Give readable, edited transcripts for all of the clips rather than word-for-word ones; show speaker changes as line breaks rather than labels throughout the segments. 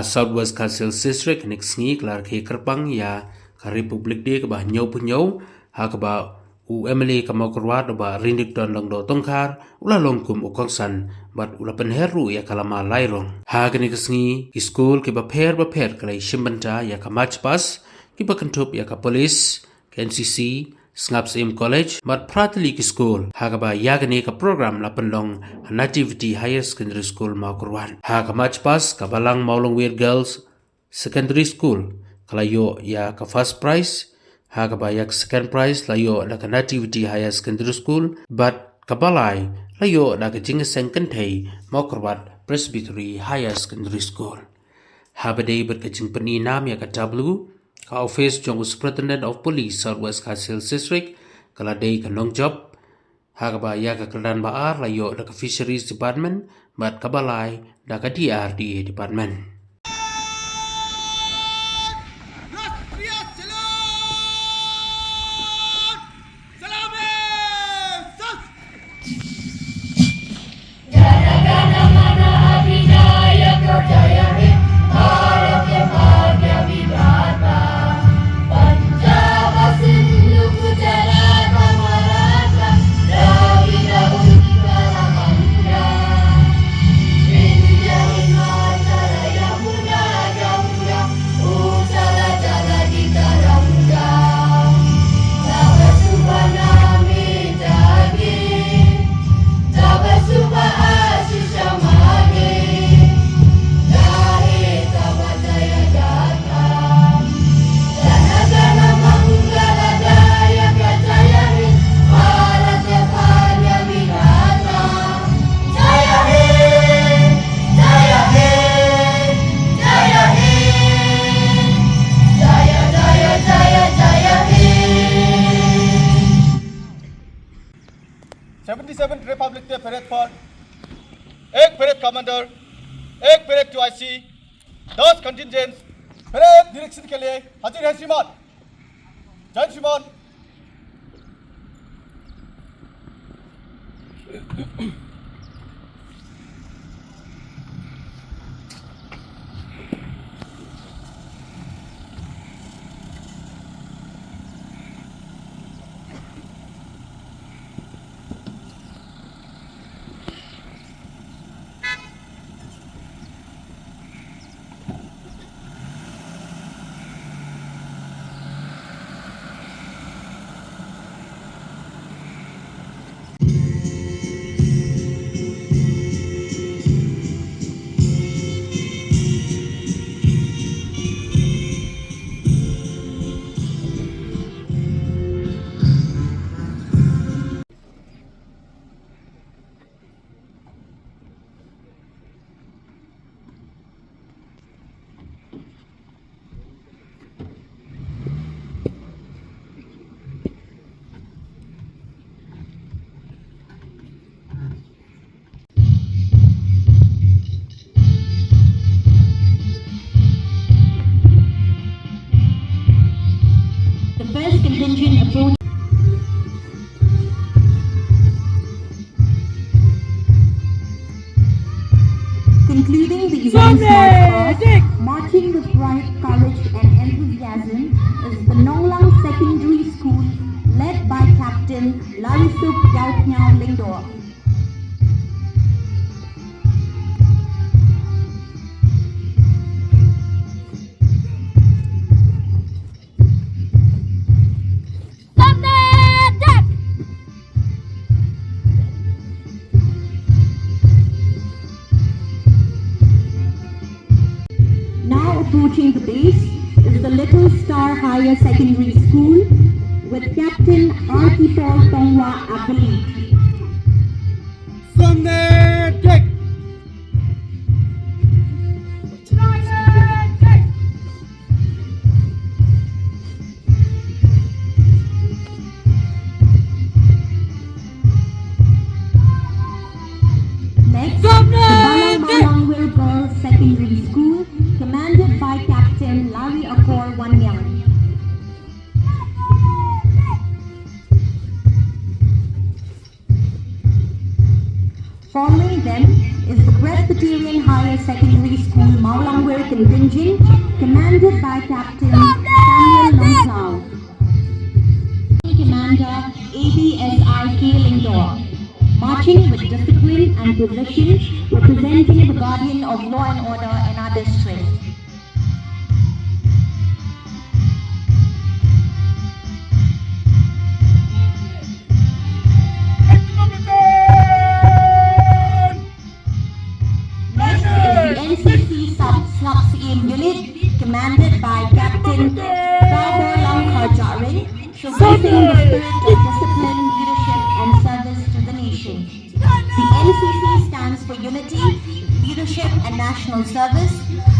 Southwest Council District nik sngi klar ke kerpang ya ka Republik de ka ba nyau punyau ha ka ba u emily ka mau kurwat ba rindik don long do tongkar ula longkum u kongsan bat ula penheru ya kalama lairong ha ka nik sngi ki school ke ba pher kalai shimbanta ya ka march pas ki ba kentup ya ka police ka NCC Snaps im college mat pratli ki school ha ka ba ya ka ne ka program la penlong nativity higher secondary school mau kurwan ha ka march pas ka balang maulong weird girls secondary school kalayo ya ka first prize ha ka ba yak second prize layo da ka nativity higher secondary school but kabalai layo da ka jingeseng kenthei mau kurwat presbytery higher secondary school ha ba dei ber ka jingpani nam ya ka w ka office jong superintendent of police Southwest Council District kala dei ka long job ha ka ba ya ka kedan baar layo da ka fisheries department bat kabalai da ka DRDA department.
Republic day parade पर एक parade commander, एक parade QIC, 10 contingents parade direction के लिए हाजिर है श्रीमान। जय श्रीमान।
Concluding the event's march past, marching with pride, courage and enthusiasm is the Nonglang Secondary School led by Captain Larisup Yautnyao Lingdor. Approaching the base is the Little Star Higher Secondary School with Captain Archipel Tongwa Appellee. Next, the Balang Girls Secondary School commanded by Captain Larry Akor Wanyang. contingent commanded by Captain Samuel Longcloud. Commander ABSIK Lingdor, marching with discipline and precision, representing the guardian of law and order in our district. Next is the NCC Sub-Aim Unit, commanded by Captain Prabhu Langkharjarin, showcasing the spirit of discipline, leadership and service to the nation. The NCC stands for Unity, Leadership and National Service.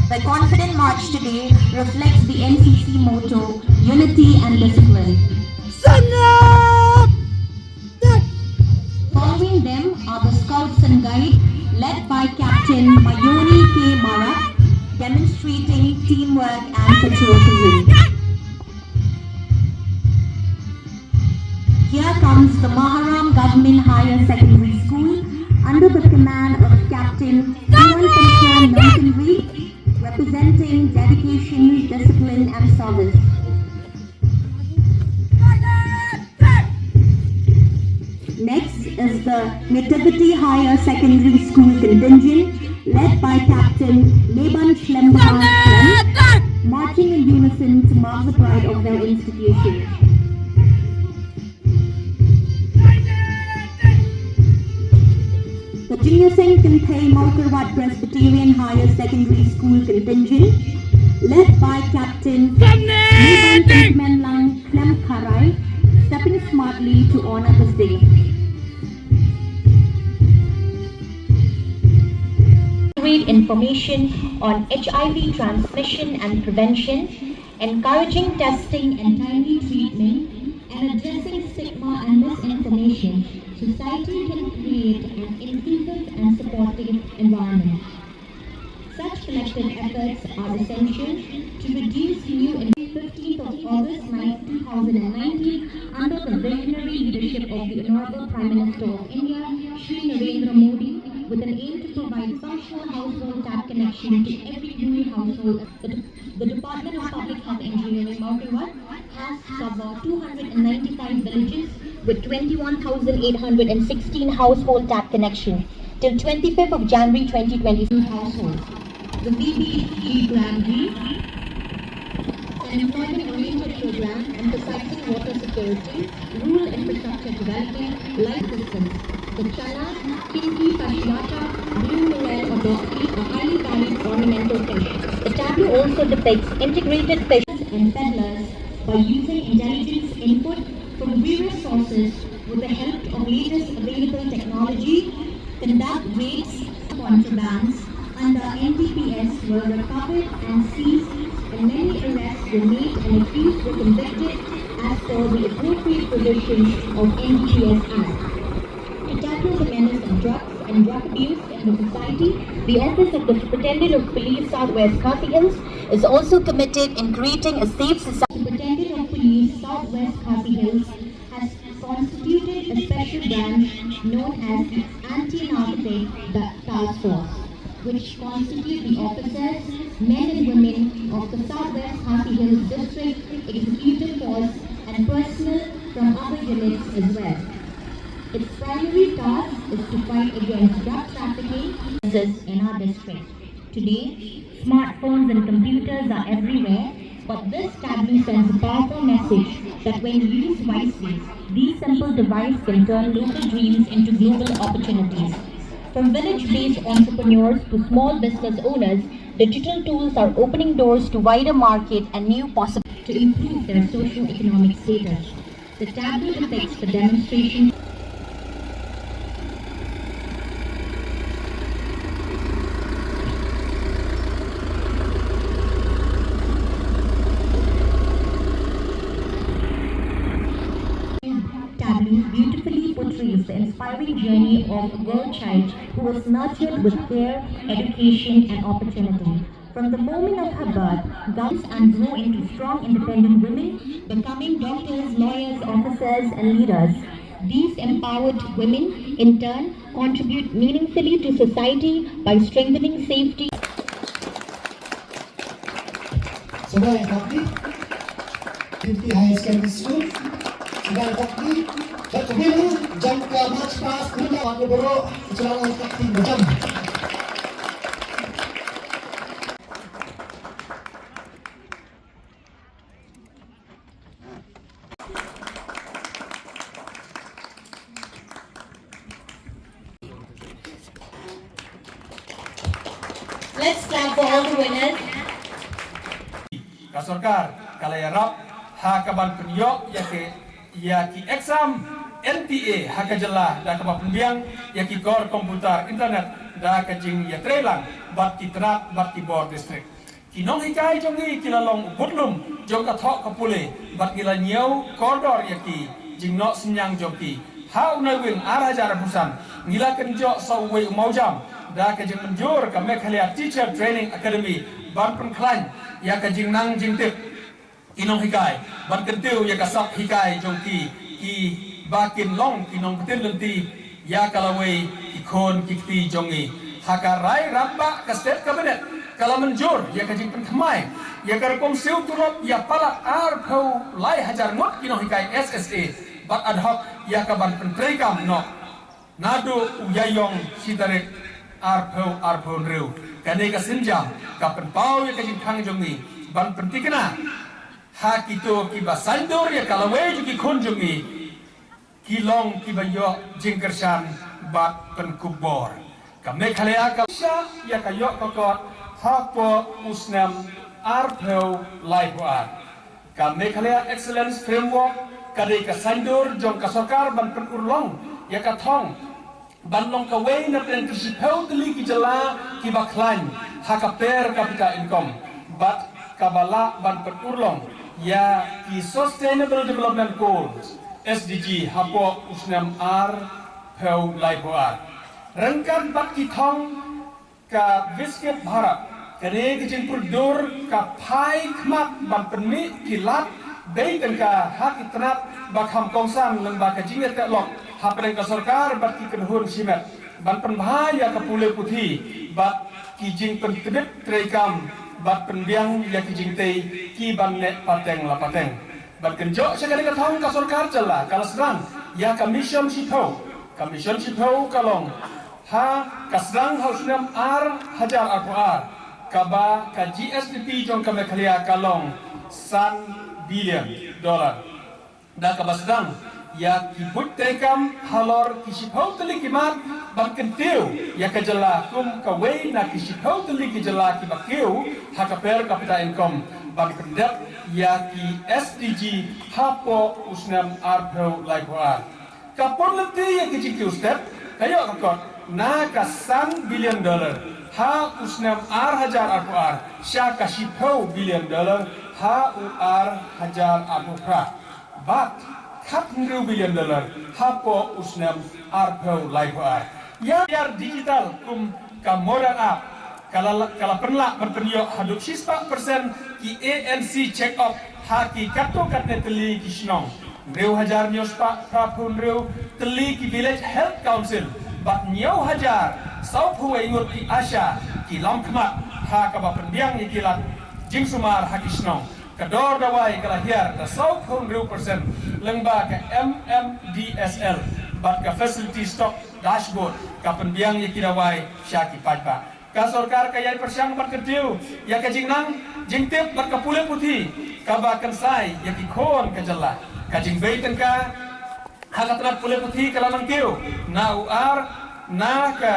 The confident march today reflects the NCC motto, Unity and Discipline. Following them are the Scouts and Guide, led by Captain Mayoni K. Marak, demonstrating teamwork and patriotism. Here comes the Maharam Government Higher Secondary School under the command of Captain Iwan Panchan Nontenri, representing dedication, discipline and service. Next is the Nativity Higher Secondary School contingent, led by Captain Leban Schlembacher Schlem, marching in unison to mark the pride of their institution. The Junior Singh Kanthay Maukarwat Presbyterian Higher Secondary School contingent, led by Captain Leban Kantmenlang Clem Kharai, stepping smartly to honor this day. Information on HIV transmission and prevention, encouraging testing and timely treatment, and addressing stigma and misinformation, society can create an inclusive and supportive environment. Such collective efforts are essential to reduce new and 15th of August 2019 under the visionary leadership of the Honorable Prime Minister of India, Shri Narendra Modi, with an aim to provide functional household tap connection to every rural household. The Department of Public Health Engineering, Maukarwat, has covered 295 villages with 21,816 household tap connections till 25th of January 2022 households. The BBG Grand Prix, an employment-oriented program emphasizing water security, rural infrastructure development, life systems. The Chana, Kinki, Pashyata, Blue Morel or Doski are highly valued ornamental fish. The tableau also depicts integrated fishes and peddlers by using intelligence input from various sources with the help of latest available technology, conduct raids, contrabands under NDPS were recovered and seized, and many arrests were made and accused were convicted as per the appropriate provisions of NDPS Act. To tackle the menace of drugs and drug abuse in the society, the Office of the Superintendent of Police Southwest Khasi Hills is also committed in creating a safe society. The Superintendent of Police Southwest Khasi Hills has constituted a special branch known as the Anti-Narcotic Task Force, which constitute the officers, men and women of the Southwest Khasi Hills District Executive Force and personnel from other units as well. Its primary task is to fight against drug trafficking in our district. Today, smartphones and computers are everywhere, but this tableau sends a powerful message that when used wisely, these simple devices can turn local dreams into global opportunities. From village-based entrepreneurs to small business owners, digital tools are opening doors to wider market and new possibilities to improve their socio-economic status. The tableau depicts the demonstration beautifully portrays the inspiring journey of a girl child who was nurtured with care, education and opportunity. From the moment of her birth, girls and grow into strong independent women, becoming doctors, lawyers, officers and leaders. These empowered women, in turn, contribute meaningfully to society by strengthening safety.
Sebagai kami, Pinti High Secondary School, sebagai kami, dan kemudian jangka march past punya waktu baru celana kaki berjam.
Let's clap for all the winners.
Kasorkar kalayarap hakaban penyok yaki exam NTA hakajala da kaba pembiang yaki kor komputer internet da kajing ya trelang bat kitrat bat kibor district kinong hikai jongi kilalong butlum jong kathok kapule bat kila nyau koridor yaki jingno senyang joki ha unawin arajar busan ngila kenjok sawe maujam da kajing menjur ka Meghalaya Teacher Training Academy ban penklan ya kajing nang jingtip kinong hikai ban kentiu ya kasak hikai jongki ki bakin long kinong betin lenti ya kalawai ikon kikti jongi hakarai ramba ka state cabinet kala menjur ya kajing penkemai ya karkom siu turop ya palak arpau lai hajar ngot kinong hikai SSA bat ad hoc ya kaban pentrekam no nado uyayong sitarek arpau reu kane ka senjam ka penpau ya kajing thang jongi ban pentikna ha kito ki basandor ya kalawai juki khon jongi kilong ki bayo jingkersan bat penkubor ka Meghalaya ka ya kayo kokot hapo usnam arpau laibuat ka Meghalaya Excellence Framework kadai ka sandor jong kasokar ban penurlong ya ka thong banlong kawai na tentisipau teli ki jala ki baklan hakaper kapita income bat kabala ban penurlong ya ki Sustainable Development Goals SDG hapo usnam peu laibuat rengkan bat ki thong ka Visket Bharat kane ki jingpur dur ka pai khmat ban penmi ki lat dei tengka hak itnat bakham kongsan leng ba ka jinget ka lok hapren ka sarkar bat ki kenhun simet ban penbahaya ka pule puthi bat ki jing pentedep trekam bat penbiang ya ki jing tei ki ban ne pateng la pateng bat kenjo sekali ka thong ka sarkar jala kala serang ya commission sipau kalong ha kasrang hausnam hajar ar kaba ka GSDP jong ka Meghalaya kalong $1 billion da kabasdang ya kibut tekam halor kisipau teli kimat ban kentiu ya kajala kum kawai na kisipau teli kijala kibakiu hakaper kapita income ban kendap ya ki SDG hapo usnam arpeu laibuar kapon leti ya kijikiu step kayo kakot na ka $1 billion ha usnam hajar arpuar sya kasipau $1 billion ha hajar arpukra bat $1 billion hapo usnam arpeu laibuar ya biar digital kum ka modern app kala penlak berpenyo haduk 6% ki ANC check up ha ki kato katne teli ki shnong reu hajar nyos pak prapun reu teli ki village health council bat nyau hajar sau huai ngut ki asya ki lamkmat ha ka ba pendiang ni kilat jing sumar ha ki shnong kador dawai kalahiar da sau phun reu persen lengba ka MMDSL bat ka facility stock dashboard ka pendiang ni kidawai sya ki pajba ka sarkar kayai persyang bat ketiu ya ka jingnang jingtip bat ka pule puthi ka ba kansai ya ki khon ka jalla ka jingbei tengka hakatrat pule puthi kalaman kiu na na ka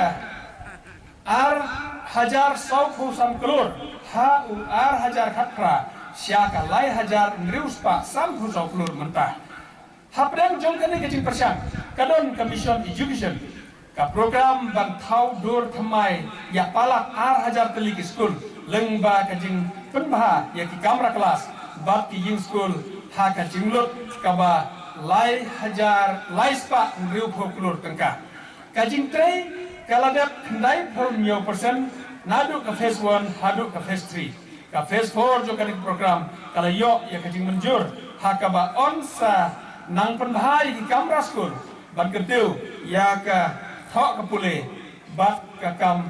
hajar saufu samkelur ha hajar khatra syaka lai hajar nriuspa samfu saukelur mentah hapren jongkane kecing persyang kadon commission education ka program bantau dur thamai ya palak hajar teliki school lengba kajing penbah ya ki kamra kelas bat ki ying school ha kajing lut kaba lai hajar lai spa nriu folklor tengka kajing trei kaladap kendai per persen nadu ke phase 1 hadu ke phase 3 ka phase 4 jo kanik program kala yo ya kajing menjur hakaba onsa nang penbahai ki kamra school ban ketiu ya ka thok kapule bat ka kam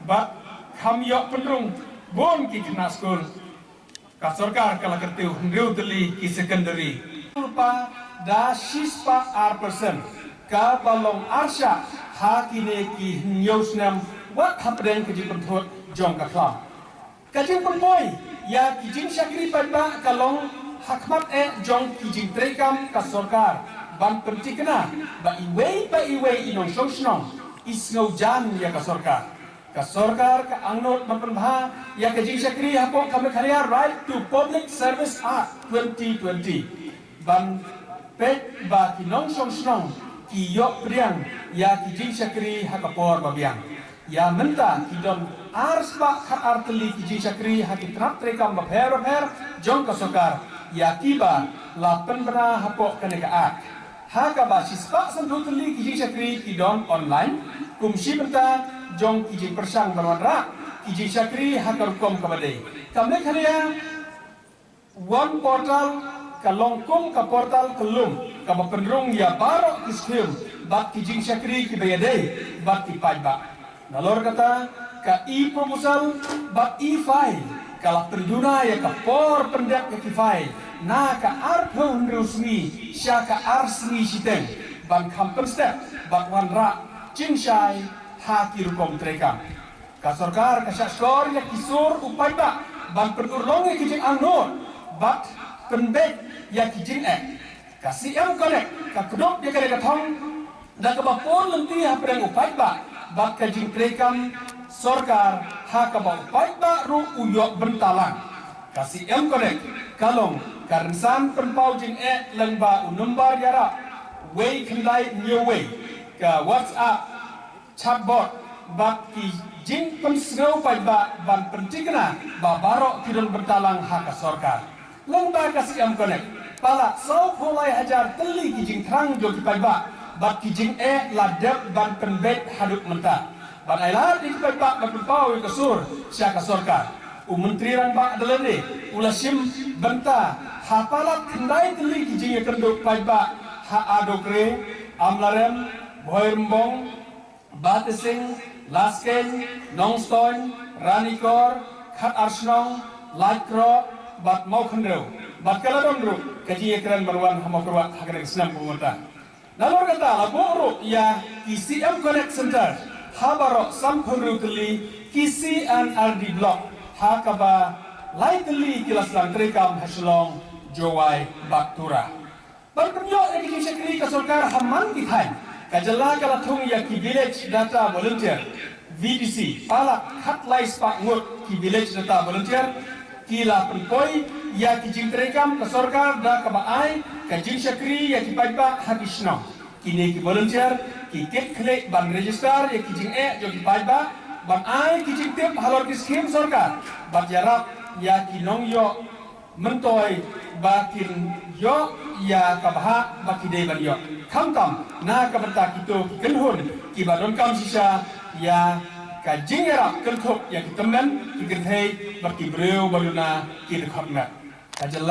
bat kam yo penrung bon ki kena school ka sarkar kala kertiu hendriu teli ki secondary lupa da shispa R% ka balong arsha ha kine ki nyosnam wat hapden ke jipentut jong ka klam kajing perpoi ya ki jing syakri pada kalong hakmat jong ki jing trekam ka sarkar ban pentikna ba iwei inong sosnong isngau jan ya ka sarkar ka angnot memperbah ya ka jing syakri hapo kami karya Right to Public Service Act 2020 ban pet ba kinong sosnong ki yok priang ya ki jing syakri hakapor babiang ya menta kidon ars ba khat arteli ki jing syakri hakitrat trekam ba pher jong ka sarkar ya kiba la penbena hapo kaneka ak haka ba sispa sandu teli ki jing syakri kidon online kumsi menta jong ki jing persang barwandra ki jing syakri hakarukom kabadai kamne khania one portal kalongkum ka portal kelum ka penrung ya barok kiskim bat ki jing syakri ki bayadai bat ki pajba nalor kata ka e-proposal bat e-file kala terjuna ya ka por pendak ke file na ka arthun rusmi sya ka arsmi siteng ban kampen step bat wanra cingshai hakir kom trekam ka sarkar ka syakor ya kisur upai ba ban perurlong ya kijing angnor bat penbek ya kijing ka CM connect ka kedok ya ka thong da ka bapon lenti ha preng upai ba bat ka jing trekam sarkar ha ka ba upai ba ru uyok bentalang ka CM connect kalong karensan penpau jing lengba unumbar yara way kendai new way ka WhatsApp chatbot bat ki jing pensreu pai ba ban pentikna ba barok kidon bentalang ha ka sarkar lengba ka CM connect pala sau pulai hajar teli ki jing thrang jo ki pai ba bat ki jing ladep ban penbet haduk menta ban ailat di pai ba ban penpau ka sur sya ka sarkar menteri ran ba dalane ulasim benta hapalat kendai teli ki jing kenduk pai ba ha adokre amlarem boirmbong batesing lasken nongstoin ranikor khat arsnong laikro bat mau khendro bat kaladon ru kaji ekran barwan hamokrwa hagre snam pemerintah nalor kata laboro ya KCM Connect Center habaro samphuru teli KCNRD block hakaba lightly kilas lang trekam haslong jowai baktura berpenyo yang syakri ka sarkar haman kitai kajala kala thung ya ki village data volunteer VDC pala khat lai spa ngut ki village data volunteer kila penpoi ya ki jing trekam ka sarkar da ka baai ka jing syakri ya ki paiba hadisno kini ki volunteer ki ket khle ban register ya ki jing jo ki paiba ban ai ki jing tip halor ki scheme sarkar bat yarap ya ki nong yo mentoi bakin yo ya kabha bakide ban yo kamtam na kabata kito kenhun ki badon kam sisa ya ka jingera kenthop ya ki temen ki gerthei baki breu baluna ki dekhapna kajala